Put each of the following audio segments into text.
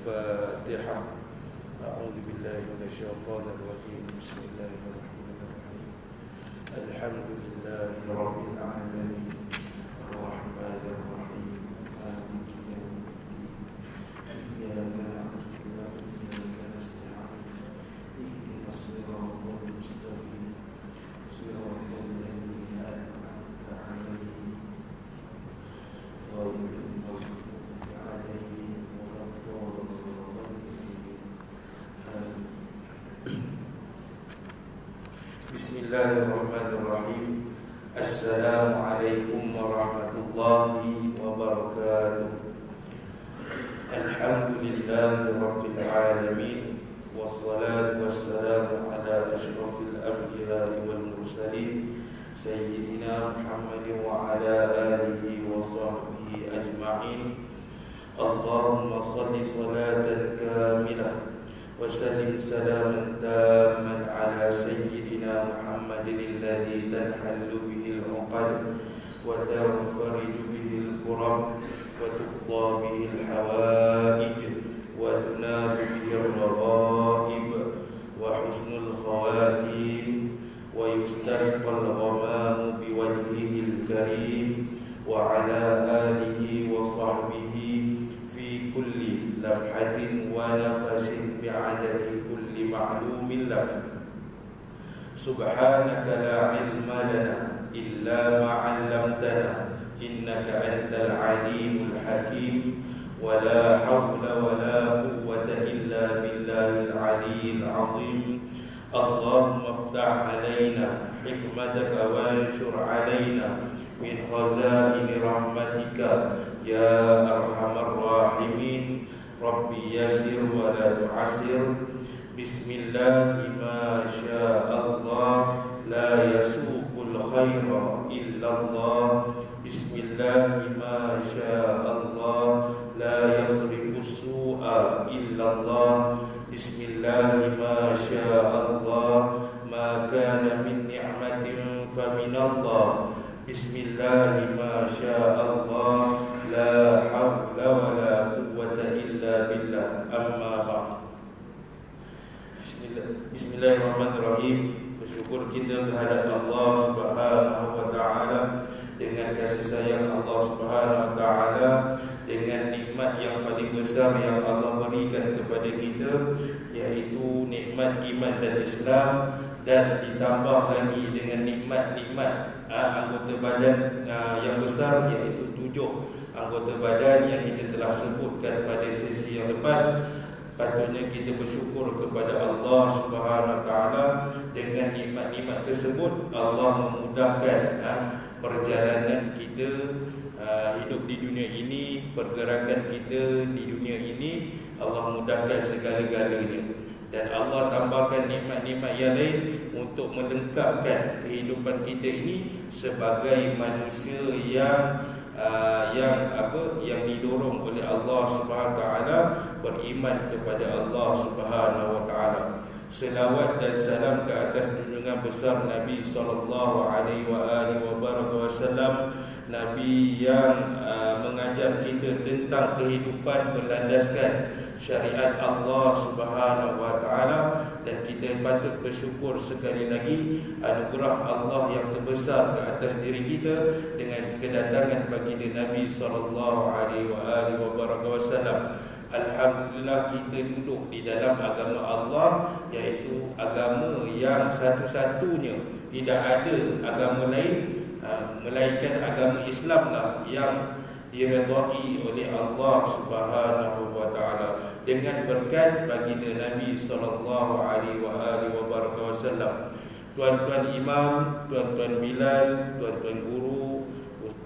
الفاتحة. أعوذ بالله من الشيطان الرجيم. بسم الله الرحمن الرحيم. الحمد لله رب العالمين الرحمن الرحيم مالك يوم الدين إياك نعبد وإياك نستعين اهدنا الصراط المستقيم صراط الذين أنعمت عليهم غير المغضوب عليهم ولا الضالين آمين. بسم الله الرحمن الرحيم. السلام عليكم ورحمة الله وبركاته. الحمد لله رب العالمين والصلاة والسلام على أشرف الأنبياء والمرسلين سيدنا محمد وعلى آله وصحبه أجمعين. اللهم صل صلاة كاملة وسلم سلاما تاما على سيدنا محمد الذي تنحل به العقد وتنفرج به الكرب وتقضى به الحوائج وتنال به الرغائب وحسن الخواتيم ويستسقى الغمام بوجهه الكريم وعلى آله وصحبه في كل لمحة ونفس بعدد كل معلوم لك. سبحانك لا علم لنا إلا ما علمتنا إنك أنت العليم الحكيم. ولا حول ولا قوة إلا بالله العلي العظيم. اللهم افتح علينا حكمتك وانشر علينا من خزائن رحمتك يا أرحم الراحمين. ربي يسر ولا تعسر. بسم الله ما شاء الله لا يسوق الخير إلا الله. بسم الله ما شاء الله لا يصرف السوء إلا الله. بسم الله ما شاء الله ما كان من نعمة فمن الله. بسم الله ما شاء الله لا حول ولا قوة إلا بالله. أما بعد. Bismillahirrahmanirrahim. Bersyukur kita kehadap Allah Subhanahu wa taala dengan kasih sayang Allah Subhanahu wa taala, dengan nikmat yang paling besar yang Allah berikan kepada kita, yaitu nikmat iman dan Islam, dan ditambah lagi dengan nikmat-nikmat anggota badan yang besar, yaitu 7 anggota badan yang kita telah sebutkan pada sesi yang lepas. Patutnya kita bersyukur kepada Allah Subhanahu wa taala. Dengan nikmat-nikmat tersebut Allah memudahkan perjalanan kita hidup di dunia ini, pergerakan kita di dunia ini. Allah mudahkan segala-galanya. Dan Allah tambahkan nikmat-nikmat yang lain untuk melengkapkan kehidupan kita ini sebagai manusia yang didorong oleh Allah Subhanahu wa taala beriman kepada Allah Subhanahu wa taala. Selawat dan salam ke atas junjungan besar Nabi sallallahu alaihi wasallam, Nabi yang mengajar kita tentang kehidupan berlandaskan syariat Allah Subhanahu wa taala. Dan kita patut bersyukur sekali lagi anugerah Allah yang terbesar ke atas diri kita dengan kedatangan baginda Nabi sallallahu alaihi wasallam. Alhamdulillah, kita duduk di dalam agama Allah, iaitu agama yang satu-satunya, tidak ada agama lain melainkan agama Islam lah yang diredai oleh Allah Subhanahu wa taala dengan berkat baginda Nabi sallallahu alaihi wasallam. Tuan-tuan imam, tuan-tuan bilal, tuan-tuan guru,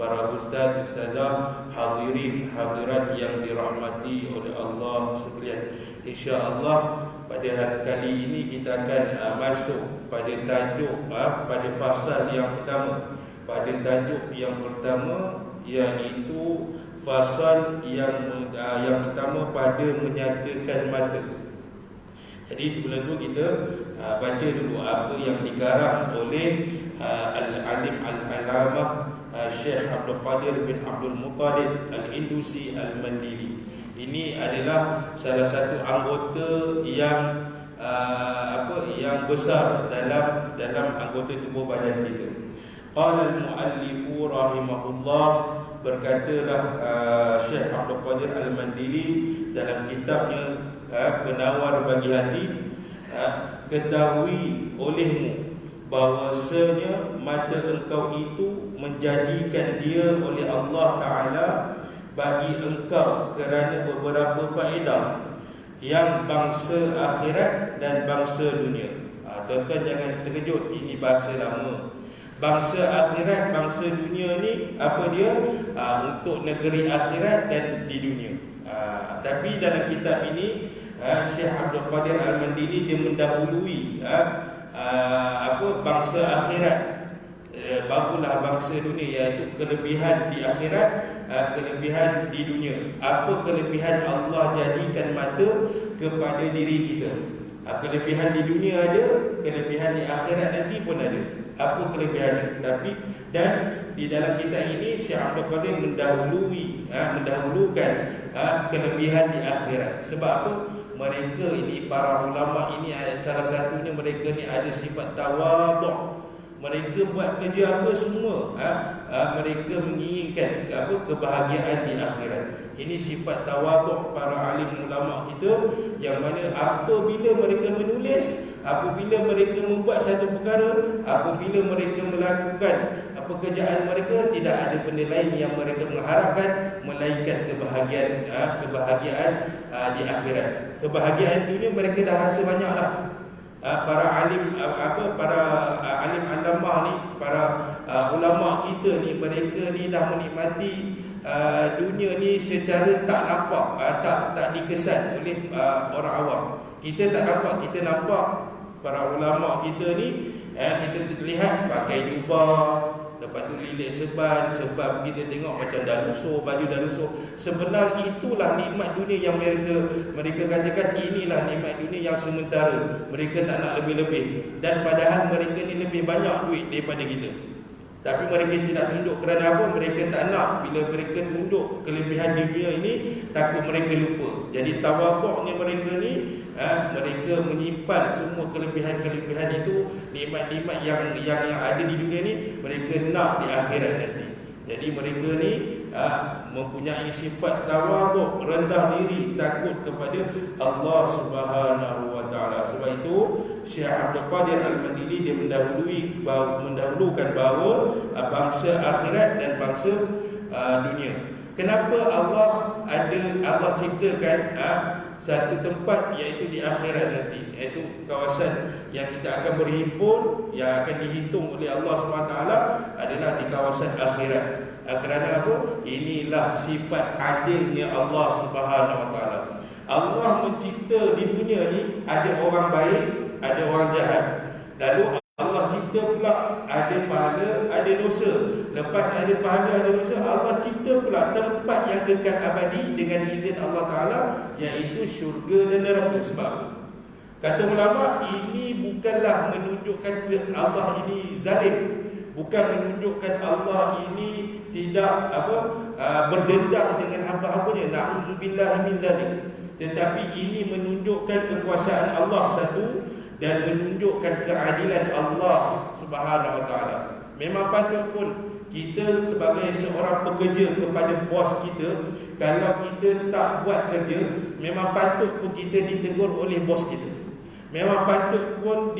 para ustaz, ustazah, hadirin, hadirat yang dirahmati oleh Allah sekalian. Insya-Allah pada kali ini kita akan masuk pada tajuk pada fasal yang pertama. Pada tajuk yang pertama, iaitu fasal yang pertama pada menyatakan mata. Jadi sebelum tu kita baca dulu apa yang dikarang oleh Al-Alim Al-Alamah Syekh Abdul Qadir bin Abdul Muttalib Al-Indusi Al-Mandili. Ini adalah salah satu anggota yang yang besar dalam anggota tubuh badan kita. Qala al-muallifu rahimahullah, berkatalah Syekh Abdul Qadir Al-Mandili dalam kitabnya Penawar Bagi Hati, ketahui olehmu bahwasanya mata engkau itu menjadikan dia oleh Allah Ta'ala bagi engkau kerana beberapa faedah yang bangsa akhirat dan bangsa dunia. Tuan-tuan jangan terkejut, ini bahasa lama. Bangsa akhirat, bangsa dunia ni apa dia? Untuk negeri akhirat dan di dunia. Tapi dalam kitab ini Syekh Abdul Qadir Al-Mandili dia mendahului bangsa akhirat, barulah bangsa dunia, iaitu kelebihan di akhirat, kelebihan di dunia. Apa kelebihan Allah jadikan mata kepada diri kita? Kelebihan di dunia ada, kelebihan di akhirat nanti pun ada. Apa kelebihannya? Tapi dan di dalam kitab ini Syekh Abdul Qadir mendahulukan kelebihan di akhirat. Sebab apa? Mereka ini, para ulama ini, salah satunya mereka ni ada sifat tawaduk. Mereka buat kerja apa semua, mereka menginginkan kebahagiaan di akhirat. Ini sifat tawaduk para alim ulama kita, yang mana apabila mereka menulis, apabila mereka membuat satu perkara, apabila mereka melakukan pekerjaan mereka, tidak ada benda lain yang mereka mengharapkan melainkan kebahagiaan di akhirat. Kebahagiaan dunia mereka dah rasa banyak dah. Para alim alim alamah ni, para ulama kita ni, mereka ni dah menikmati dunia ni secara tak nampak, tak dikesan oleh orang awam. Kita tak nampak, kita nampak para ulama kita ni, kita terlihat pakai jubah, lepas tu lilit serban kita tengok macam dah lusuh, baju dah lusuh. Sebenarnya itulah nikmat dunia yang mereka katakan inilah nikmat dunia yang sementara. Mereka tak nak lebih-lebih, dan padahal mereka ni lebih banyak duit daripada kita. Tapi mereka tidak tunduk kerana apa? Mereka tak nak. Bila mereka tunduk kelebihan di dunia ini, takut mereka lupa. Jadi tawaduknya mereka ni, mereka menyimpan semua kelebihan-kelebihan itu, nikmat-nikmat yang ada di dunia ni, mereka nak di akhirat nanti. Jadi mereka ni mempunyai sifat tawaduk, rendah diri, takut kepada Allah Subhanahu wa taala. Sebab itu Syekh Abdul Qadir Al-Mandili dia mendahulukan bahawa bangsa akhirat dan bangsa dunia. Kenapa Allah ciptakan satu tempat, iaitu di akhirat nanti, iaitu kawasan yang kita akan berhimpun, yang akan dihitung oleh Allah SWT adalah di kawasan akhirat. Kerana apa? Inilah sifat adilnya Allah SWT. Allah mencipta di dunia ni ada orang baik, ada orang jahat. Lalu Allah cipta pula ada pahala, ada dosa. Lepas ada pahala, ada dosa, Allah cipta pula tempat yang kekal abadi dengan izin Allah Ta'ala, iaitu syurga dan neraka. Sebab kata ulama, ini bukanlah menunjukkan Allah ini zalim, bukan menunjukkan Allah ini tidak berdendam dengan hamba-hambanya, na'udzubillah min zalik. Tetapi ini menunjukkan kekuasaan Allah satu, dan menunjukkan keadilan Allah Subhanahu wa taala. Memang patut pun kita sebagai seorang pekerja kepada bos kita, kalau kita tak buat kerja, memang patut pun kita ditegur oleh bos kita. Memang patut pun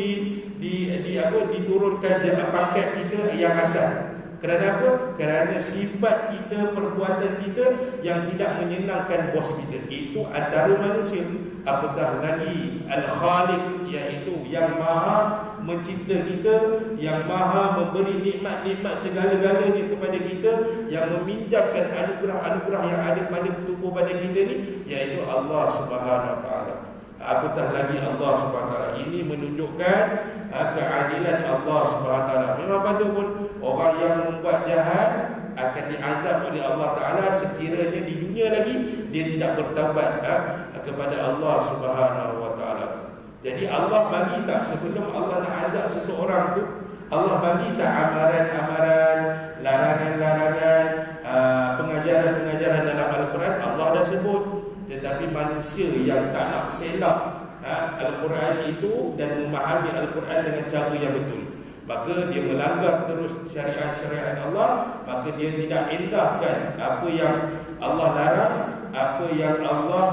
diturunkan pangkat kita yang asal. Kerana apa? Kerana sifat kita, perbuatan kita yang tidak menyenangkan bos kita. Itu antara manusia. Apatah lagi Al-Khaliq, iaitu yang maha mencipta kita, yang maha memberi nikmat-nikmat segala-galanya kepada kita, yang meminjamkan anugerah-anugerah yang ada pada tubuh badan kita ni, iaitu Allah Subhanahu wa taala. Apatah lagi Allah Subhanahu wa taala. Ini menunjukkan keadilan Allah Subhanahu wa taala. Memang patut pun orang yang membuat jahat akan diazab oleh Allah Ta'ala sekiranya di dunia lagi dia tidak bertaubat kepada Allah Subhanahu wa taala. Jadi Allah bagi tak, sebelum Allah nak azab seseorang tu, Allah bagi tak amaran-amaran, larangan-larangan, pengajaran-pengajaran dalam Al-Quran? Allah dah sebut. manusia yang tak nak selak Al-Quran itu dan memahami Al-Quran dengan cara yang betul, maka dia melanggar terus syariat-syariat Allah, maka dia tidak indahkan apa yang Allah larang, apa yang Allah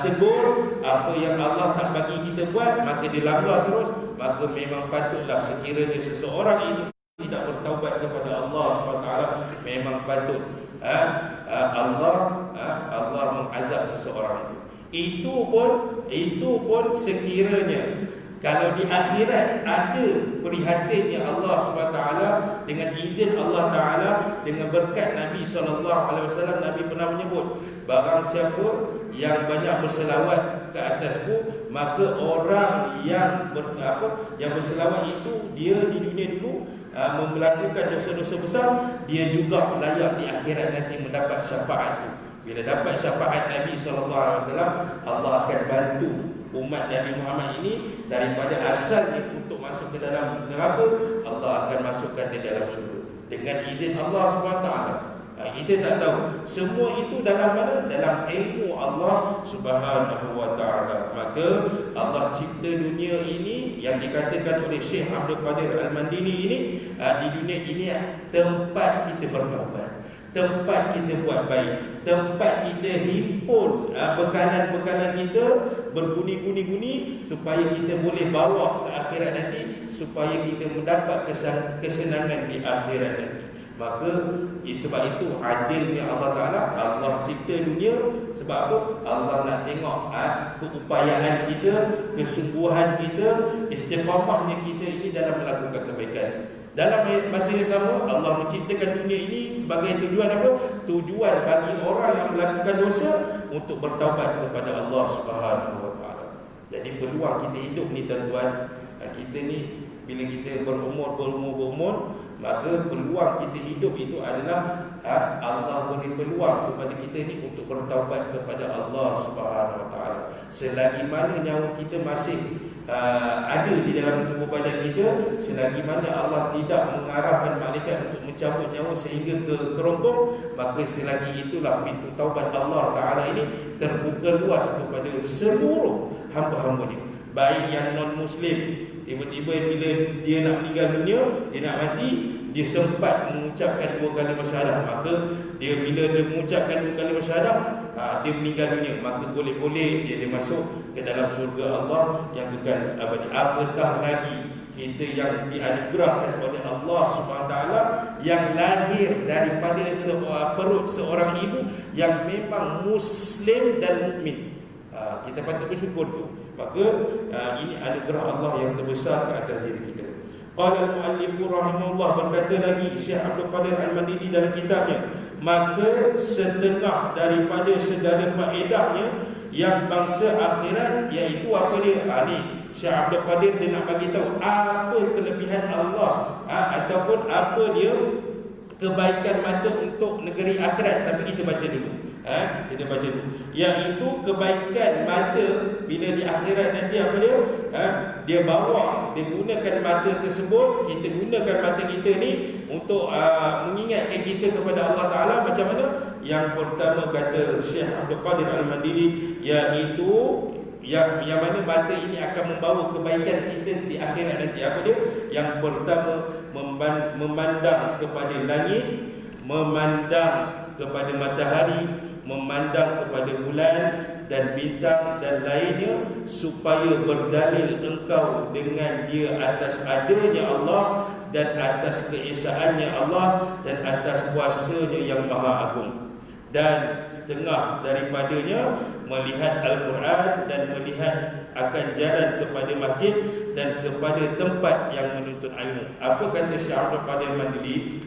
tegur, apa yang Allah tak bagi kita buat, maka dia langgar terus. Maka memang patutlah sekiranya seseorang itu tidak bertaubat kepada Allah SWT, memang patut Allah mengazab seseorang itu. Itu pun sekiranya kalau di akhirat ada prihatinnya Allah SWT, dengan izin Allah Ta'ala, dengan berkat Nabi SAW, Nabi pernah menyebut, barang siapa yang banyak berselawat ke atasku, maka orang yang berselawat itu, dia di dunia dulu melakukan dosa-dosa besar, dia juga layak di akhirat nanti mendapat syafaat itu. Bila dapat syafaat Nabi SAW, Allah akan bantu umat Nabi Muhammad ini daripada asalnya untuk masuk ke dalam neraka, Allah akan masukkan di dalam syurga dengan izin Allah SWT. Kita tak tahu. Semua itu dalam mana? Dalam ilmu Allah Subhanahu wa ta'ala. Maka Allah cipta dunia ini yang dikatakan oleh Syekh Abdul Qadir Al-Mandini ini, di dunia ini tempat kita bertaubat, tempat kita buat baik, tempat kita himpun bekalan-bekalan kita, berguni-guni supaya kita boleh bawa ke akhirat nanti, supaya kita mendapat kesenangan di akhirat nanti. Maka sebab itu adilnya Allah Ta'ala, Allah cipta dunia. Sebab apa? Allah nak tengok keupayaan kita, kesungguhan kita, istiqamahnya kita ini dalam melakukan kebaikan. Dalam masa yang sama, Allah menciptakan dunia ini sebagai tujuan apa? Tujuan bagi orang yang melakukan dosa untuk bertaubat kepada Allah Subhanahu wa ta'ala. Jadi peluang kita hidup ni tuan-tuan, kita ni bila kita berumur, maka peluang kita hidup itu adalah Allah beri peluang kepada kita ni untuk bertaubat kepada Allah Subhanahu wa ta'ala. Selagi mana nyawa kita masih ada di dalam tubuh badan kita, selagi mana Allah tidak mengarahkan malaikat untuk mencabut nyawa sehingga ke kerongkong, maka selagi itulah pintu taubat Allah Ta'ala ini terbuka luas kepada seluruh hamba-hambanya, baik yang non-Muslim. Tiba-tiba bila dia nak meninggal dunia, dia nak mati, dia sempat mengucapkan 2 kalimah syahadah, maka dia bila dia mengucapkan 2 kalimah syahadah, dia meninggal dunia, maka golek-golek dia masuk ke dalam surga Allah yang kekal abadi. Apatah lagi kita yang dianugerahkan oleh Allah SWT, yang lahir daripada perut seorang ibu yang memang Muslim dan mukmin. Kita patut bersyukur tu. Maka ini anugerah Allah yang terbesar ke atas diri kita. Qala al-muallif rahimahullah, berkata lagi Syekh Abdul Qadir Al-Mandini dalam kitabnya, maka setengah daripada segala faedahnya yang bangsa akhirat, iaitu apa dia? Ni Syekh Abdul Qadir dia nak bagi tahu apa kelebihan Allah, ataupun apa dia kebaikan mata untuk negeri akhirat. Tapi kita baca dulu. Kita baca dulu. Iaitu kebaikan mata bila di akhirat nanti apa dia? Dia bawa, dia gunakan mata tersebut, kita gunakan mata kita ni untuk mengingatkan kita kepada Allah Ta'ala. Macam mana? Yang pertama kata Syekh Abdul Qadir Al-Mandini, iaitu yang mana mata ini akan membawa kebaikan kita di akhirat nanti. Apa dia? Yang pertama, memandang kepada langit, memandang kepada matahari, memandang kepada bulan dan bintang dan lainnya, supaya berdalil engkau dengan dia atas adanya Allah dan atas keesaannya Allah dan atas kuasanya yang maha agung. Dan setengah daripadanya melihat Al-Quran dan melihat akan jalan kepada masjid dan kepada tempat yang menuntut ilmu. Apa kata Syekh Abdul Qadir Mandili?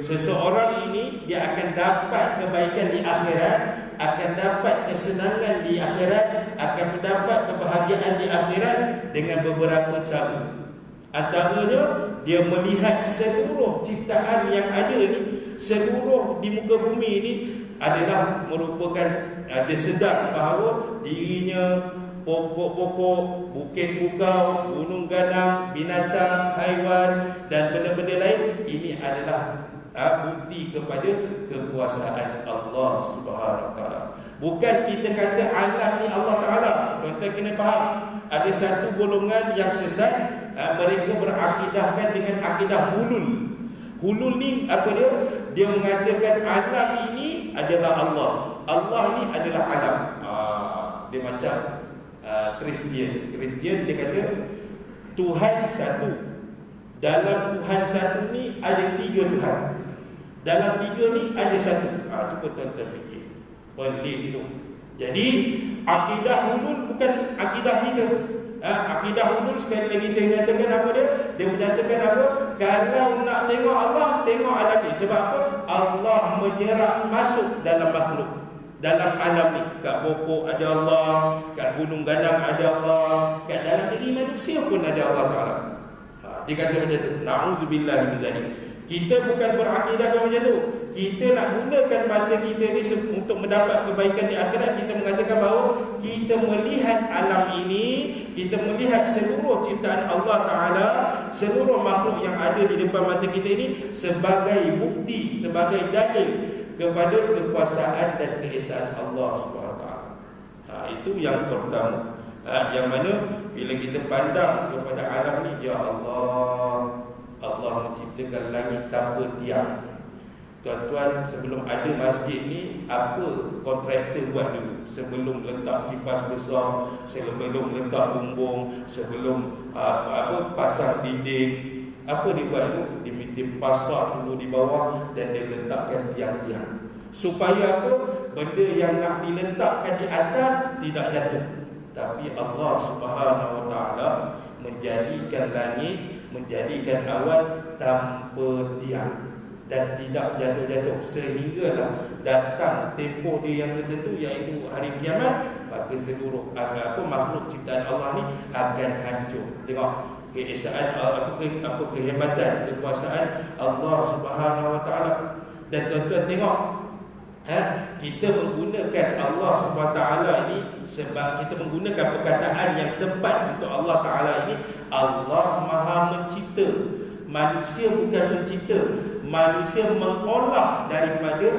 Seseorang ini dia akan dapat kebaikan di akhirat, akan dapat kesenangan di akhirat, akan mendapat kebahagiaan di akhirat dengan beberapa cara. Antaranya, dia melihat seluruh ciptaan yang ada ni, seluruh di muka bumi ini adalah merupakan, dia sedar bahawa dirinya, pokok-pokok, bukit bukau, gunung ganang, binatang, haiwan dan benda-benda lain, ini adalah bukti kepada kekuasaan Allah Subhanahu Wa Taala. Bukan kita kata alam ni Allah Taala. Tuan-tuan kena faham, ada satu golongan yang sesat, mereka berakidahkan dengan akidah hulul. Hulul ni apa dia? Dia mengatakan alam ini adalah Allah, Allah ni adalah alam. Dia macam Kristian. Kristian dia kata Tuhan satu. Dalam Tuhan satu ni ada 3 Tuhan. Dalam 3 ni ada satu. Cuba tuan-tuan fikir. Pelik tu. Jadi akidah hulul bukan akidah kita. Akidah hulul sekali lagi saya nyatakan apa dia? Dia menyatakan apa? Kalau nak tengok Allah, tengok alam ni. Sebab apa? Allah menyerap masuk dalam makhluk, dalam alam ni. Kat pokok ada Allah, kat gunung ganang ada Allah, kat dalam diri manusia pun ada Allah Ta'ala. Dia kata macam tu. Na'udzubillah min zalik. Kita bukan berakidah macam tu. Kita nak gunakan mata kita ni untuk mendapat kebaikan di akhirat. Kita mengatakan bahawa kita melihat alam ini, kita melihat seluruh ciptaan Allah Ta'ala, seluruh makhluk yang ada di depan mata kita ini sebagai bukti, sebagai dalil kepada kekuasaan dan keesaan Allah SWT. Itu yang pertama. Yang mana bila kita pandang kepada alam ni, ya Allah, Allah menciptakan langit tanpa tiang. Tuan-tuan, sebelum ada masjid ni, apa kontraktor buat dulu? Sebelum letak kipas besar, sebelum letak bumbung, sebelum pasang dinding, apa dia buat dulu? Dia mesti pasang dulu di bawah dan dia letakkan tiang-tiang. Supaya apa? Benda yang nak diletakkan di atas tidak jatuh. Tapi Allah Subhanahu Wa Taala menjadikan langit, menjadikan awan tanpa tiang dan tidak jatuh-jatuh, sehinggalah datang tempoh dia yang tertentu, iaitu hari kiamat, maka seluruh makhluk ciptaan Allah ni akan hancur. Tengok keesaan, apa kehebatan, kekuasaan Allah Subhanahu Wa Taala. Dan tuan-tuan tengok, kita menggunakan Allah SWT ini, sebab kita menggunakan perkataan yang tepat untuk Allah Ta'ala ini. Allah Maha Mencipta. Manusia bukan mencipta. Manusia mengolah daripada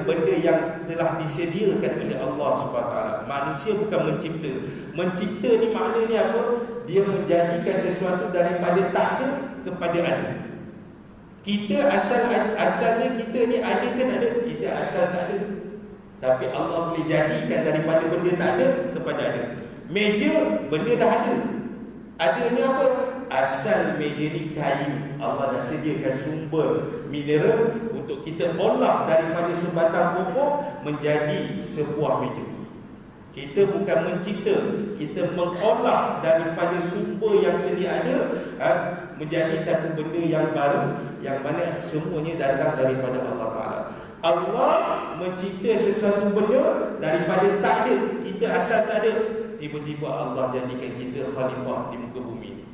benda yang telah disediakan oleh Allah SWT. Manusia bukan mencipta. Mencipta ni maknanya apa? Dia menjadikan sesuatu daripada tak ada kepada ada. Kita asalnya kita ni ada ke tak ada? Kita asal tak ada. Tapi Allah boleh jadikan daripada benda tak ada kepada ada. Meja, benda dah ada. Adanya apa? Asal meja ni kayu. Allah dah sediakan sumber mineral untuk kita olah daripada sebatang pokok menjadi sebuah meja. Kita bukan mencipta, kita mengolah daripada sumber yang sedia ada menjadi satu benda yang baru, yang mana semuanya datang daripada Allah Ta'ala. Allah mencipta sesuatu benda daripada tak ada. Kita asal tak ada, tiba-tiba Allah jadikan kita khalifah di muka bumi ini.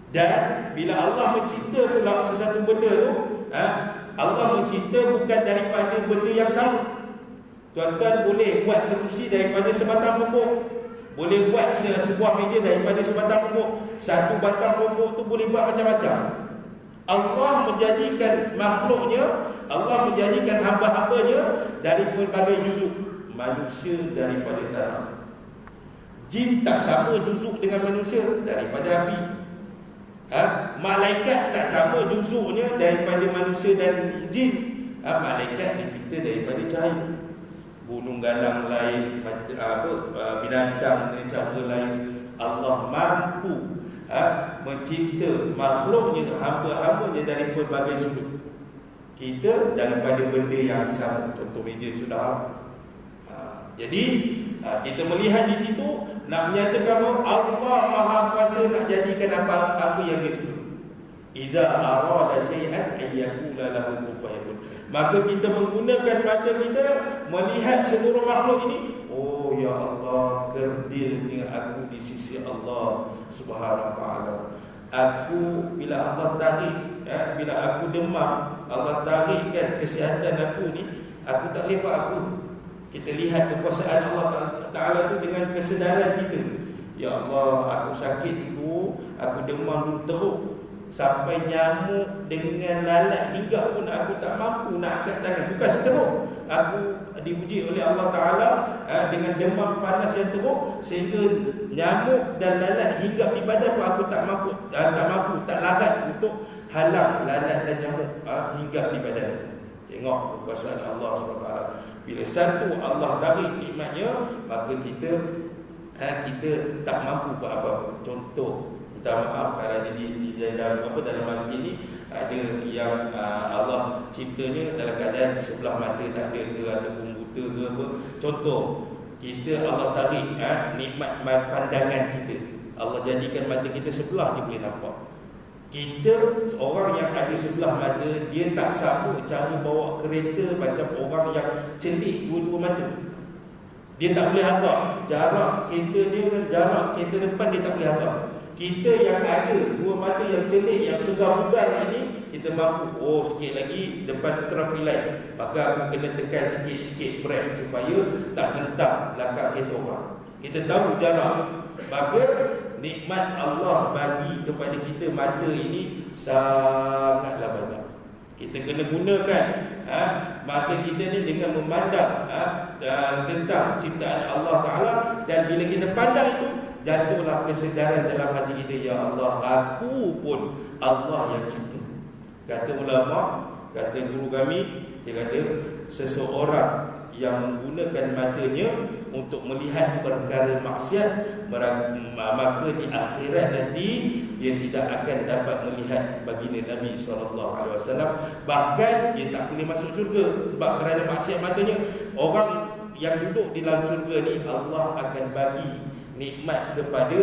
Dan bila Allah mencipta pula sesuatu benda tu, Allah mencipta bukan daripada benda yang sama. Tuan-tuan boleh buat kerusi daripada sebatang pokok, boleh buat sebuah meja daripada sebatang pokok. Satu batang pokok tu boleh buat macam-macam. Allah menjadikan makhluknya, Allah menjadikan hamba-hambanya dari pelbagai juzuk. Manusia daripada tanah, jin tak sama juzuk dengan manusia, daripada api. Malaikat tak sama juzuknya daripada manusia dan jin. Malaikat dicipta daripada cahaya. Gunung ganang lain, binatang dengan cara lain. Allah mampu mencipta makhluknya, hamba-hambanya dari pelbagai sudut. Kita daripada benda yang sama. Contoh meja sudah. Jadi kita melihat di situ, nak menyatakan bahawa Allah Maha Kuasa nak jadikan apa yang dia suka. Iza arada syai'an ayyakula lahu kun fayakun. Maka kita menggunakan mata kita melihat seluruh makhluk ini. Oh ya Allah, kerdilnya aku di sisi Allah Subhanahu Wa Taala. Aku bila Allah tarik, bila aku demam, Allah tarikkan kesihatan aku ni, aku tak boleh buat aku. Kita lihat kekuasaan Allah Ta'ala tu dengan kesedaran kita. Ya Allah, aku sakit dulu, aku demam dulu teruk. sampai nyamuk dengan lalat hingga pun aku tak mampu nak angkat tangan. Bukan seteruk, aku diuji oleh Allah Ta'ala dengan demam panas yang teruk, sehingga nyamuk dan lalat hingga di badan pun aku tak mampu, tak larat untuk halang lalat dan nyamuk hingga di badan aku. Tengok kekuasaan Allah SWT. Bila satu Allah tarik nikmatnya, maka kita tak mampu buat apa-apa. Contoh, minta maaf kalau di dalam masjid ni ada yang Allah ciptanya dalam keadaan sebelah mata tak ada ke, ataupun buta ke apa. Contoh, kita Allah tarik nikmat pandangan kita. Allah jadikan mata kita sebelah je boleh nampak. Kita orang yang ada sebelah mata, dia tak sama cara bawa kereta macam orang yang celik dua-dua mata. Dia tak boleh harap jarak kereta dia dengan jarak kereta depan, dia tak boleh harap. Kita yang ada dua mata yang celik, yang segar-bugar ini, kita mampu, sikit lagi depan traffic light, maka aku kena tekan sikit-sikit brake supaya tak hentak belakang kereta orang. Kita tahu jarak. Maka nikmat Allah bagi kepada kita mata ini sangatlah banyak. Kita kena gunakan mata kita ni dengan memandang tentang ciptaan Allah Ta'ala. Dan bila kita pandang itu, jatuhlah kesedaran dalam hati kita, ya Allah, aku pun Allah yang cipta. Kata ulama, kata guru kami, dia kata seseorang yang menggunakan matanya untuk melihat perkara maksiat, maka di akhirat nanti dia tidak akan dapat melihat baginda Nabi SAW. Bahkan dia tak boleh masuk syurga sebab kerana maksiat matanya. Orang yang duduk di dalam syurga ni, Allah akan bagi nikmat kepada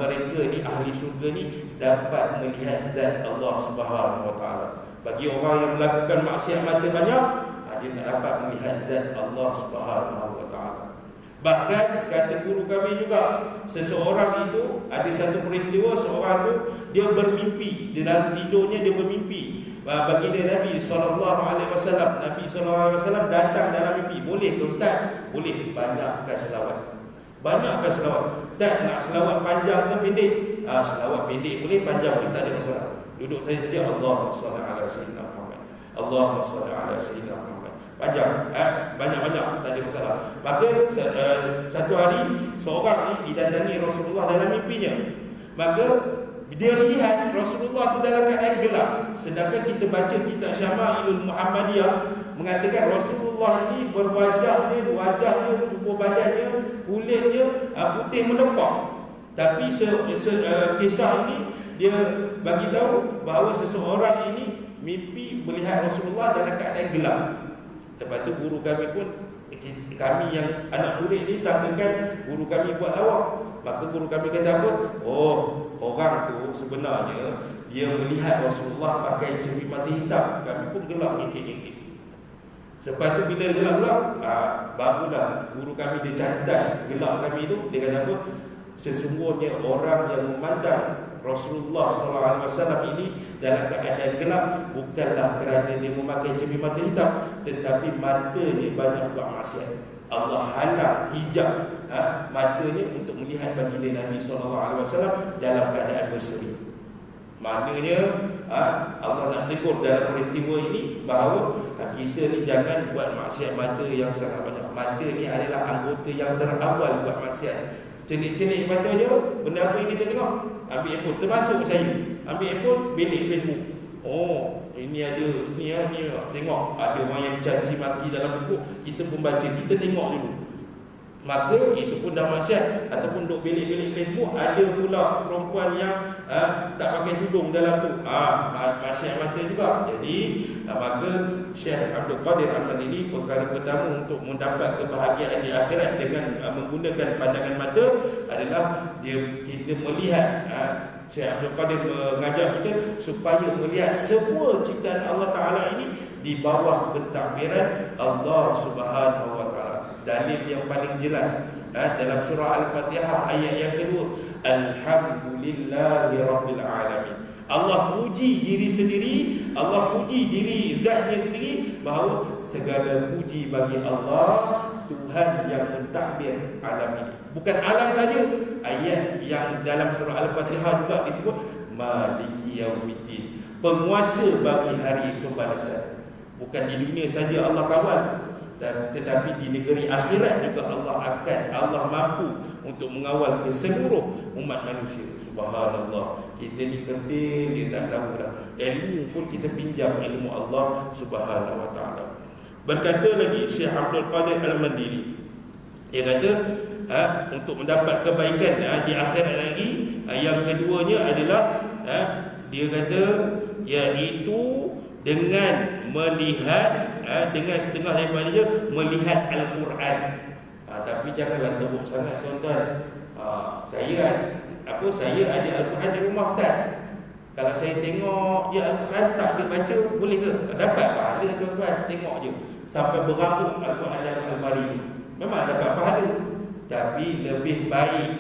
mereka ni, ahli syurga ni, dapat melihat zat Allah Subhanahu Wa Taala. Bagi orang yang melakukan maksiat mata banyak, dia tak dapat melihat zat Allah Subhanahu Wa Taala. Bahkan kata guru kami juga, seseorang itu ada satu peristiwa, seorang tu dia bermimpi, di dalam tidurnya dia bermimpi baginda Nabi SAW. Nabi SAW datang dalam mimpi. Boleh ke Ustaz? Boleh. Banyakkan selawat. Banyakkan selawat. Ustaz, nak selawat panjang ke pendek? Selawat pendek boleh, panjang boleh, tak ada masalah. Duduk saya saja, Allahumma salli ala sayyidina Muhammad, Allahumma salli ala sayyidina Muhammad. Panjang, banyak-banyak, tak ada masalah. Maka satu hari seorang ni didatangi Rasulullah dalam mimpinya. Maka dia lihat Rasulullah itu dalam keadaan gelap. Sedangkan kita baca kitab Syama'ilul Muhammadiyah mengatakan Rasulullah ini wajahnya, tubuh badannya, kulitnya putih menepak. Tapi kisah ini dia bagi tahu bahawa seseorang ini mimpi melihat Rasulullah dalam keadaan gelap. Lepas tu guru kami pun, kami yang anak murid ni sangkakan guru kami buat lawak. Maka guru kami kata apa? Orang tu sebenarnya dia melihat Rasulullah pakai cermin mata hitam. Kami pun gelap ngikit-ngikit. Lepas tu bila gelap-gelap, barulah guru kami dia cantas gelap kami tu. Dia kata apa? Sesungguhnya orang yang memandang Rasulullah SAW ini dalam keadaan gelap bukanlah kerana dia memakai cermin mata hitam, tetapi matanya banyak buat maksiat. Allah halang, hijab matanya untuk melihat baginda Nabi SAW dalam keadaan berseri. Maknanya Allah nak tegur dalam peristiwa ini bahawa kita ni jangan buat maksiat mata yang sangat banyak. Mata ni adalah anggota yang terawal buat maksiat. Celik-celik mata je, benda apa yang kita tengok? Ambil handphone, termasuk saya ambil handphone, bilik Facebook. Ini ada, ni tengok ada orang yang caci maki dalam Facebook, kita pun baca, kita tengok dulu. Maka itu pun dah maksiat. Ataupun duk bilik-bilik Facebook, ada pula perempuan yang tak pakai tudung dalam tu, maksiat mata juga. Jadi maka Syekh Abdul Qadir Ahmad ini, perkara pertama untuk mendapat kebahagiaan di akhirat dengan menggunakan pandangan mata adalah kita melihat. Syekh Abdul Qadir mengajak kita supaya melihat semua ciptaan Allah Ta'ala ini di bawah pentadbiran Allah Subhanahu Wa Ta'ala. Dalil yang paling jelas dalam surah Al-Fatihah ayat yang kedua, Alhamdulillahi Rabbil Alamin. Allah puji diri sendiri, Allah puji diri zatnya sendiri, bahawa segala puji bagi Allah, Tuhan yang mentadbir alam ini. Bukan alam saja, ayat yang dalam surah Al-Fatihah juga disebut maliki yaumiddin, penguasa bagi hari pembalasan. Bukan di dunia saja Allah kawal, tetapi di negeri akhirat juga Allah mampu untuk mengawal ke seluruh umat manusia. Subhanallah, kita ni kerdil, dia tak tahu dah. Ilmu pun kita pinjam ilmu Allah Subhanahu wa taala. Berkata lagi Syekh Abdul Qadir Al-Mandiri, dia kata untuk mendapat kebaikan di akhirat lagi, yang keduanya adalah dia kata iaitu dengan melihat dengan setengah daripada dia melihat Al-Quran. Tapi janganlah teruk sangat tuan-tuan. Saya ada Al-Quran di rumah Ustaz. Kalau saya tengok je Al-Quran tak boleh baca, boleh ke? Dapat pahala tuan-tuan, tengok je sampai berambut Al-Quran dalam almari tu, memang dapat pahala. Tapi lebih baik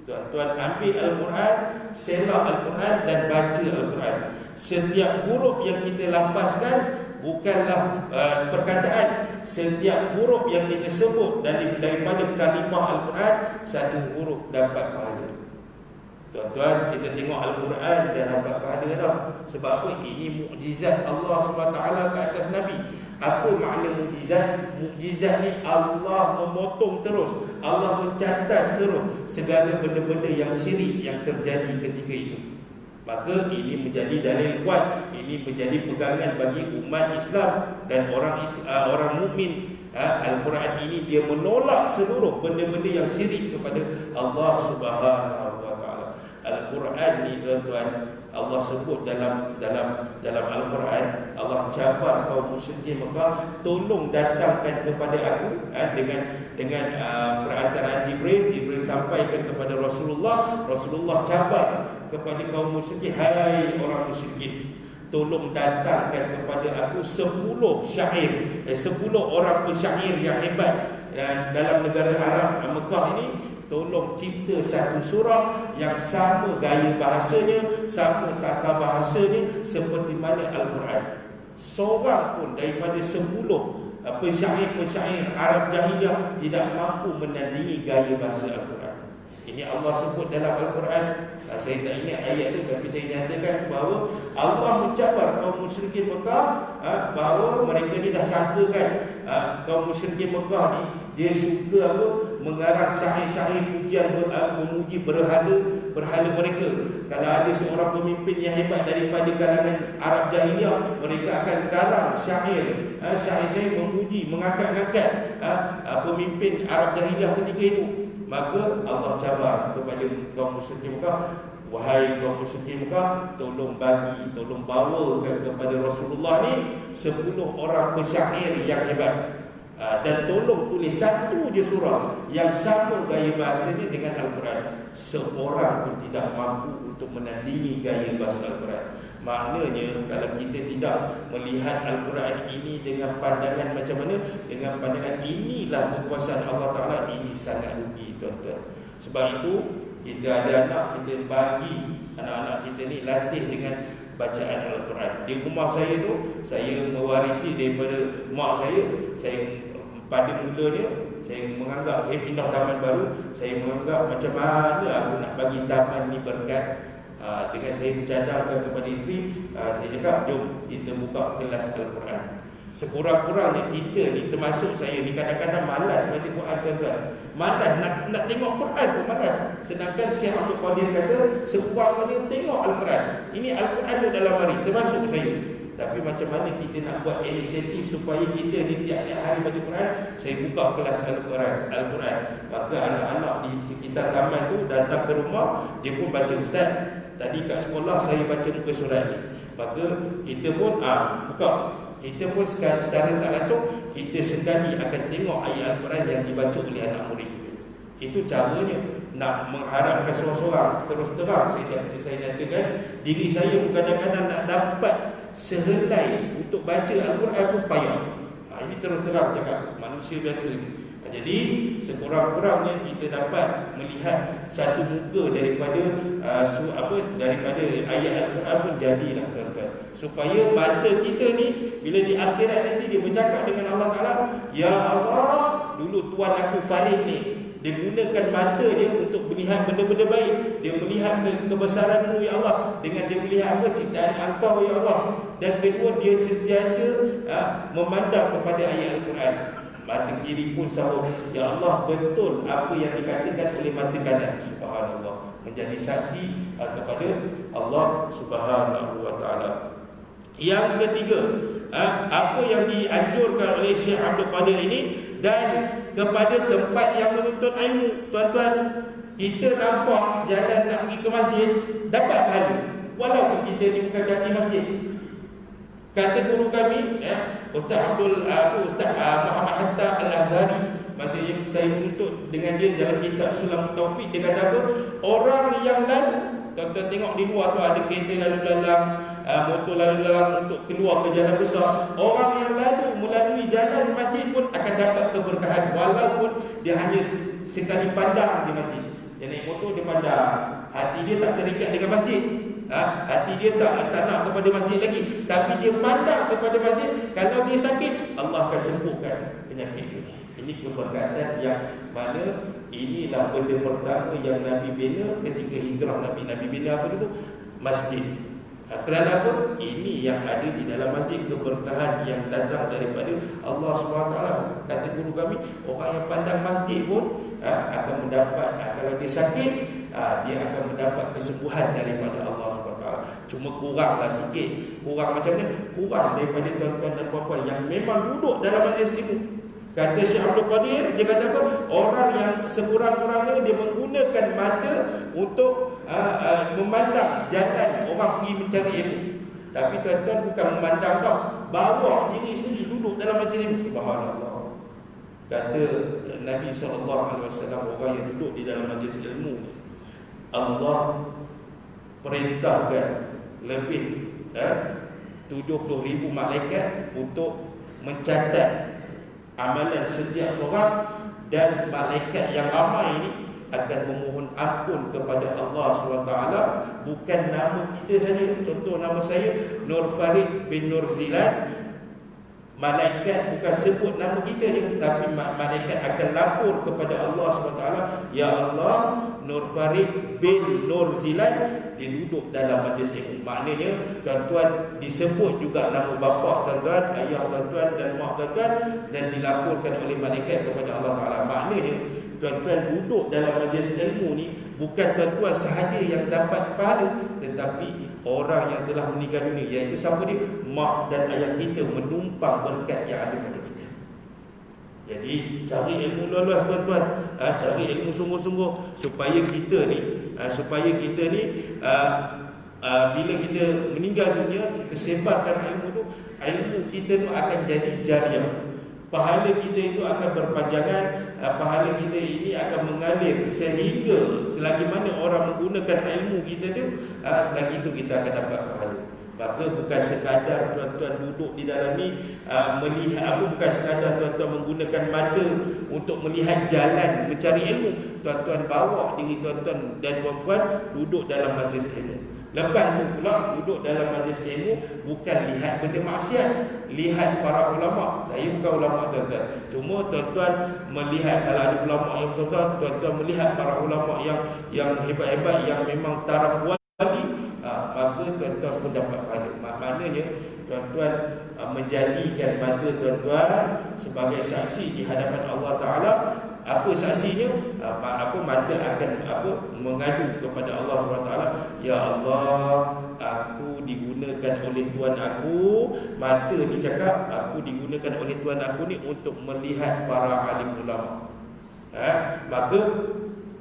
tuan-tuan ambil Al-Quran, selak Al-Quran dan baca Al-Quran. Setiap huruf yang kita lafazkan bukanlah perkataan. Setiap huruf yang kita sebut daripada kalimah Al-Quran, satu huruf dapat pahala. Tuan-tuan, kita tengok Al-Quran dan dapat pahala dah. Sebab apa? Ini mukjizat Allah SWT ke atas Nabi. Apa makna mukjizat? Mukjizat ni Allah memotong terus, Allah mencatat terus segala benda-benda yang syirik yang terjadi ketika itu. Maka ini menjadi dalil kuat, ini menjadi pegangan bagi umat Islam dan orang mukmin. Al-Quran ini dia menolak seluruh benda-benda yang syirik kepada Allah Subhanahu wa taala. Al-Quran ni tuan-tuan, Allah sebut dalam Al-Quran, Allah cabar kaum musyrikin Mekah, tolong datangkan kepada aku dengan perantaraan Jibril sampaikan kepada Rasulullah cabar kepada kaum musyrikin, hai orang musyrikin, tolong datangkan kepada aku 10 syair, 10 orang pensyair yang hebat dalam negara Arab Mekah ini. Tolong cipta satu surah yang sama gaya bahasanya, sama tata bahasanya seperti mana Al-Quran. Seorang pun daripada 10 pensyair Arab jahiliah tidak mampu menandingi gaya bahasa Al-Quran. Ini Allah sebut dalam Al-Quran. Saya tak ingat ayat itu, tapi saya nyatakan bahawa Allah mencabar kaum musyrikin Mekah, bahawa mereka ni dah sangkakan kaum musyrikin Mekah ni dia suka mengarang syair-syair pujian memuji berhala mereka. Kalau ada seorang pemimpin yang hebat daripada kalangan Arab jahiliah, mereka akan karang syair memuji, mengangkat-angkat pemimpin Arab jahiliah ketika itu. Maka Allah cabar kepada kaum musyrikin Mekah, wahai kaum musyrikin Mekah, tolong bawakan kepada Rasulullah ni 10 orang pensyair yang hebat. Dan tolong tulis satu je surah yang sama gaya bahasanya dengan Al-Quran. Seorang pun tidak mampu untuk menandingi gaya bahasa Al-Quran. Maknanya kalau kita tidak melihat Al-Quran ini dengan pandangan macam mana, dengan pandangan inilah kekuasaan Allah Ta'ala, ini sangat rugi tuan-tuan. Sebab itu kita ada anak, kita bagi anak-anak kita ni latih dengan bacaan Al-Quran. Di rumah saya tu, saya mewarisi daripada mak saya. Pada mulanya saya menganggap, saya pindah taman baru, saya menganggap macam mana aku nak bagi taman ni berkat. Dengan saya mencadangkan kepada isteri, saya cakap jom kita buka kelas Al-Quran. Sekurang-kurangnya kita ni, termasuk saya ni, kadang-kadang malas baca Quran tuan-tuan. Malas nak tengok Quran pun malas. Sedangkan Syekh Abdul Qadir kata sekurang-kurangnya tengok Al-Quran. Ini Al-Quran tu dalam hari, termasuk saya. Tapi macam mana kita nak buat inisiatif supaya kita ni tiap-tiap hari baca Quran? Saya buka kelas Al-Quran. Maka anak-anak di sekitar taman tu datang ke rumah, dia pun baca, Ustaz, tadi kat sekolah saya baca muka surat ni. Maka kita pun buka. Kita pun secara tak langsung, kita sekali akan tengok ayat Al-Quran yang dibaca oleh anak murid kita. Itu caranya. Nak mengharapkan seorang-seorang, terus terang saya nyatakan, diri saya pun kadang-kadang nak dapat sehelai untuk baca Al-Quran pun payah. Ini terus terang cakap, manusia biasa ni. Jadi sekurang-kurangnya kita dapat melihat satu muka daripada ayat Al-Quran pun jadilah tuan-tuan. Supaya mata kita ni bila di akhirat nanti dia bercakap dengan Allah Ta'ala, ya Allah, dulu tuan aku Farid ni, dia gunakan mata dia untuk melihat benda-benda baik. Dia melihat kebesaran-Mu ya Allah, dengan dia melihat ciptaan Engkau ya Allah. Dan kedua, dia sentiasa memandang kepada ayat Al-Quran. Mata kiri pun sahut, ya Allah, betul apa yang dikatakan oleh mata kanan. Subhanallah, menjadi saksi kepada Allah Subhanahu wa ta'ala. Yang ketiga, apa yang dianjurkan oleh Syekh Abdul Qadir ini, dan kepada tempat yang menuntut ilmu. Tuan-tuan, kita nampak jalan nak pergi ke masjid dapat pahala, walaupun kita ni bukan kaki masjid. Kata guru kami, Ustaz Muhammad Hatta Al-Azhari, masa yang saya menuntut dengan dia dalam kitab Sulam Taufik, dia kata apa? Orang yang lalu, tuan-tuan tengok di luar tu ada kereta lalu lalang, motor lalu lalang untuk keluar ke jalan besar. Orang yang lalu melalui jalan masjid pun akan dapat keberkahan, walaupun dia hanya sekali pandang di masjid. Dia naik motor, dia pandang, hati dia tak terikat dengan masjid. Hati dia tak nak kepada masjid lagi, tapi dia pandang kepada masjid. Kalau dia sakit, Allah akan sembuhkan penyakit dia. Ini keberkatan yang mana inilah benda pertama yang Nabi bina ketika hijrah. Nabi bina apa dulu? Masjid. Kerana apa? Ini yang ada di dalam masjid, keberkahan yang datang daripada Allah SWT. Kata guru kami, orang yang pandang masjid pun akan mendapat, kalau dia sakit, dia akan mendapat kesembuhan daripada Allah SWT. Cuma kuranglah sikit. Kurang macam ni? Kurang daripada tuan-tuan dan puan-puan yang memang duduk dalam majlis ilmu. Kata Syekh Abdul Qadir, dia kata apa? Orang yang sekurang-kurangnya dia menggunakan mata untuk memandang jalan orang pergi mencari ilmu. Tapi tuan-tuan bukan memandang tau, bawa diri sendiri duduk dalam majlis ilmu. Subhanallah. Kata Nabi SAW, orang yang duduk di dalam majlis ilmu, Allah perintahkan lebih 70,000 malaikat untuk mencatat amalan setiap seorang, dan malaikat yang ramai ini akan memohon ampun kepada Allah SWT. Bukan nama kita saja. Contoh nama saya Nur Farid bin Nur Zilan, malaikat bukan sebut nama kita je, tapi malaikat akan lapor kepada Allah SWT, ya Allah, Nur Farid bin Nur Zilan dia duduk dalam majlis ilmu. Maknanya tuan-tuan disebut juga nama bapa tuan-tuan, ayah tuan-tuan dan mak tuan-tuan, dan dilaporkan oleh malaikat kepada Allah Ta'ala. Maknanya tuan-tuan duduk dalam majlis ilmu ni bukan tuan-tuan sahaja yang dapat pahala, tetapi orang yang telah meninggal dunia, iaitu siapa dia? Mak dan ayah kita menumpang berkat yang ada pada kita. Jadi cari ilmu luas tuan-tuan, cari ilmu sungguh-sungguh supaya kita ni bila kita meninggal dunia, kita sebarkan ilmu tu, ilmu kita tu akan jadi jariah. Pahala kita itu akan berpanjangan, pahala kita ini akan mengalir sehingga selagi mana orang menggunakan ilmu kita tu, lagi itu kita akan dapat pahala. Maka bukan sekadar tuan-tuan duduk di dalam ni melihat apa, bukan sekadar tuan-tuan menggunakan mata untuk melihat jalan mencari ilmu. Tuan-tuan bawa diri tuan-tuan dan puan-puan duduk dalam majlis ilmu. Lepas tu pula duduk dalam majlis ilmu bukan lihat benda maksiat, lihat para ulama. Saya bukan ulama tuan-tuan, cuma tuan-tuan melihat, kalau ada ulama yang besar, tuan-tuan melihat para ulama yang hebat-hebat, yang memang taraf wali, maka tuan-tuan pun dapat pahala. Maknanya tuan-tuan menjadikan mata tuan-tuan sebagai saksi di hadapan Allah Ta'ala. Apa saksinya? Mata akan mengadu kepada Allah SWT. Ya Allah, aku digunakan oleh Tuhan aku. Mata ni cakap, aku digunakan oleh Tuhan aku ni untuk melihat para alim ulama. Maka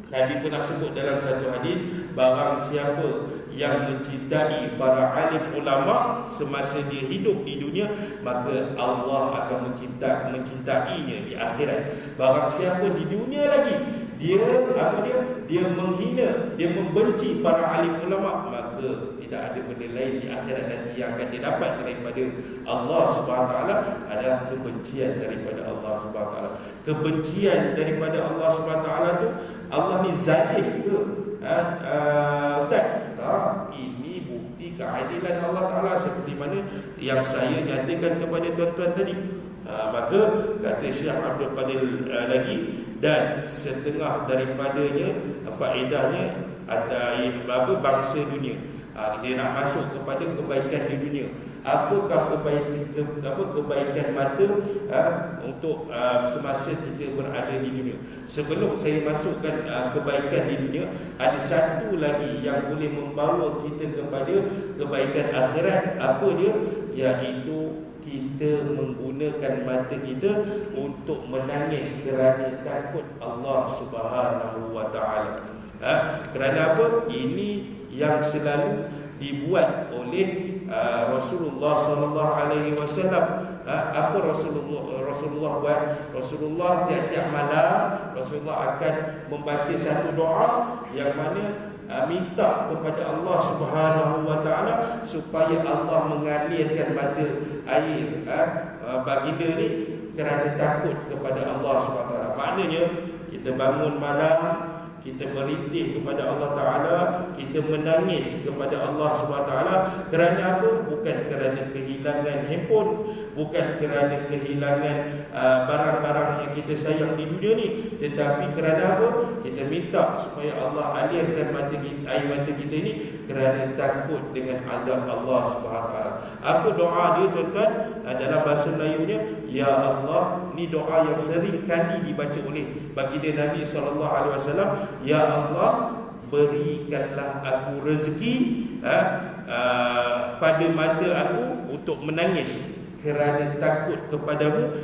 Nabi pernah sebut dalam satu hadis, barang siapa yang mencintai para alim ulama semasa dia hidup di dunia, maka Allah akan mencintainya di akhirat. Barang siapa di dunia lagi dia menghina, dia membenci para alim ulama, maka tidak ada benda lain di akhirat nanti yang akan dia dapat daripada Allah SWT adalah kebencian daripada Allah SWT. Kebencian daripada Allah SWT tu, Allah ni zalim ke? Ustaz, tak, ini bukti keadilan Allah Ta'ala, seperti mana yang saya nyatakan kepada tuan-tuan tadi. Maka kata Syekh Abdul Qadir lagi, dan setengah daripadanya faedahnya ada bangsa dunia. Dia nak masuk kepada kebaikan di dunia. Apakah kebaikan mata untuk semasa kita berada di dunia? Sebelum saya masukkan kebaikan di dunia, ada satu lagi yang boleh membawa kita kepada kebaikan akhirat. Apa dia? Iaitu kita menggunakan mata kita untuk menangis kerana takut Allah Subhanahu wa taala. Kerana apa? Ini yang selalu dibuat oleh Rasulullah sallallahu alaihi wasallam. Apa Rasulullah buat? Rasulullah tiap-tiap malam Rasulullah akan membaca satu doa yang mana minta kepada Allah Subhanahu wa taala supaya Allah mengalirkan mata air baginda ni kerana takut kepada Allah Subhanahu wa taala. Maknanya kita bangun malam, kita berintih kepada Allah Ta'ala, kita menangis kepada Allah SWT. Kerana apa? Bukan kerana kehilangan handphone, bukan kerana kehilangan barang-barang yang kita sayang di dunia ni, tetapi kerana apa? Kita minta supaya Allah alirkan air mata kita ni kerana takut dengan azab Allah SWT. Apa doa dia tuan-tuan? Dalam bahasa Melayunya, Ya Allah, ni doa yang sering kali dibaca oleh baginda Nabi SAW. Ya Allah, berikanlah aku rezeki pada mata aku untuk menangis kerana takut kepadamu,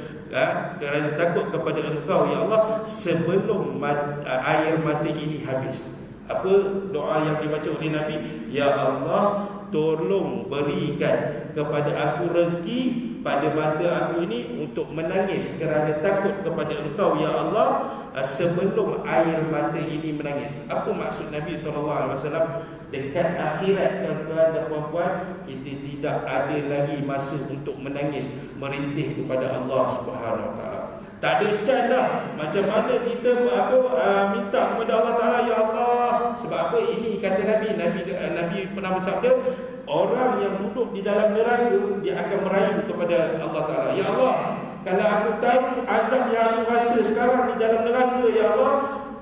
kerana takut kepada Engkau ya Allah, sebelum air mata ini habis. Apa doa yang dibaca oleh Nabi? Ya Allah, tolong berikan kepada aku rezeki pada mata aku ini untuk menangis kerana takut kepada Engkau ya Allah, sebelum air mata ini menangis. Apa maksud Nabi SAW? Dekat akhirat tuan-tuan dan puan-puan, kita tidak ada lagi masa untuk menangis, merintih kepada Allah Subhanahu Wa Taala. Tak ada chance dah. Macam mana kita minta kepada Allah Taala, ya Allah. Sebab apa? Ini kata Nabi pernah bersabda, orang yang duduk di dalam neraka, dia akan merayu kepada Allah Ta'ala. Ya Allah, kalau aku tahu azab yang aku rasa sekarang di dalam neraka, ya Allah,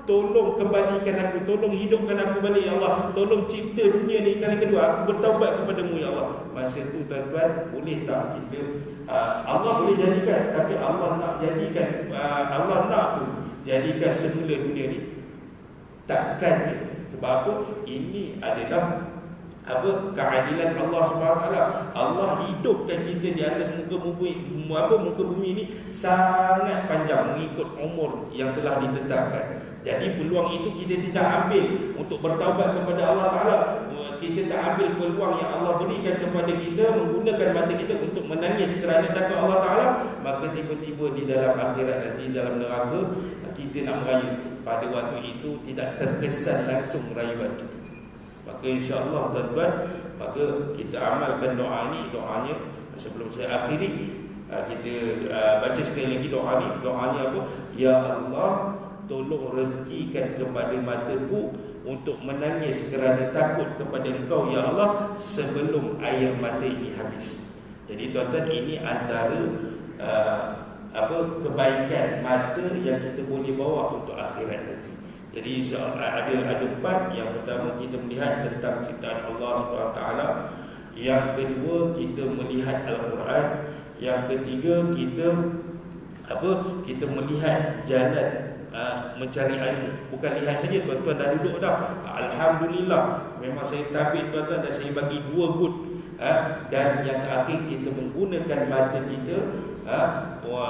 tolong kembalikan aku, tolong hidupkan aku balik, ya Allah. Tolong cipta dunia ni kali kedua, aku bertaubat kepadamu, ya Allah. Masa tu tuan-tuan, boleh tak kita Allah boleh jadikan, tapi Allah nak jadikan, Allah nak tu jadikan semula dunia ni. Takkan. Sebab apa? Ini adalah keadilan Allah SWT. Allah hidupkan kita di atas muka bumi ini sangat panjang mengikut umur yang telah ditetapkan. Jadi peluang itu kita tidak ambil untuk bertaubat kepada Allah Ta'ala. Kita tak ambil peluang yang Allah berikan kepada kita, menggunakan mata kita untuk menangis kerana takut Allah Ta'ala. Maka tiba-tiba di dalam akhirat nanti, dalam neraka, kita nak merayu. Pada waktu itu tidak terkesan langsung rayuan kita. Maka insya-Allah tuan-tuan, maka kita amalkan doa ni. Doanya sebelum saya akhiri, kita baca sekali lagi doa ni. Doanya apa? Ya Allah, tolong rezekikan kepada mataku untuk menangis kerana takut kepada Engkau ya Allah, sebelum air mata ini habis. Jadi tuan-tuan, ini antara kebaikan mata yang kita boleh bawa untuk akhirat nanti. Jadi ada empat. Yang pertama, kita melihat tentang ciptaan Allah SWT. Yang kedua, kita melihat Al-Quran. Yang ketiga, kita melihat jalan mencari ilmu. Bukan lihat saja, tuan-tuan dah duduk dah, alhamdulillah, memang saya tabik tuan-tuan, dan saya bagi 2 good. Dan yang terakhir, kita menggunakan mata kita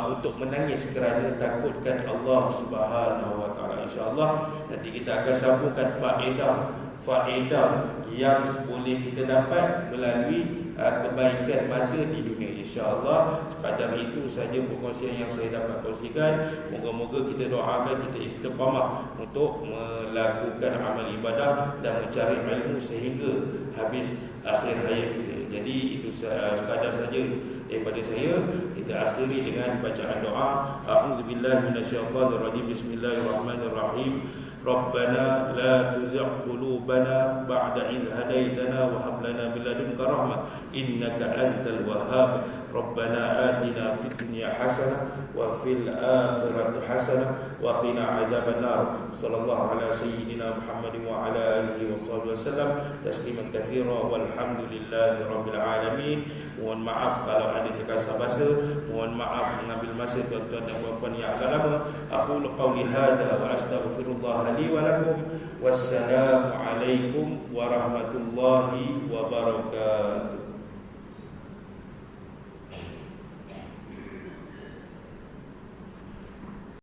untuk menangis kerana takutkan Allah Subhanahu Wa Taala. InsyaAllah nanti kita akan sambungkan faedah yang boleh kita dapat melalui kebaikan mata di dunia. InsyaAllah sekadar itu saja perkongsian yang saya dapat kongsikan. Moga-moga kita doakan kita istiqamah untuk melakukan amal ibadah dan mencari ilmu sehingga habis akhir hayat kita. Jadi itu sekadar saja daripada saya. Kita akhiri dengan bacaan doa. A'udzubillahi minasyaitonirrajim. Bismillahirrahmanirrahim. Rabbana la tuzigh qulubana ba'da idh hadaytana wa hab lana min ladunka rahmah innaka antal wahhab. Rabbana atina fid dunya hasanah wa fil akhirati hasanah wa qina adzabannar. Sallallahu ala sayyidina Muhammad wa ala alihi washabbihi wasallam tasliman katsira walhamdulillahi rabbil alamin. Mohon maaf kalau ada terkasar bahasa, mohon maaf mengambil masa tuan-tuan dan puan-puan yang agak lama. Aku qauli hadza wa astaghfirullah li wa lakum. Wassalamu alaikum warahmatullahi wabarakatuh.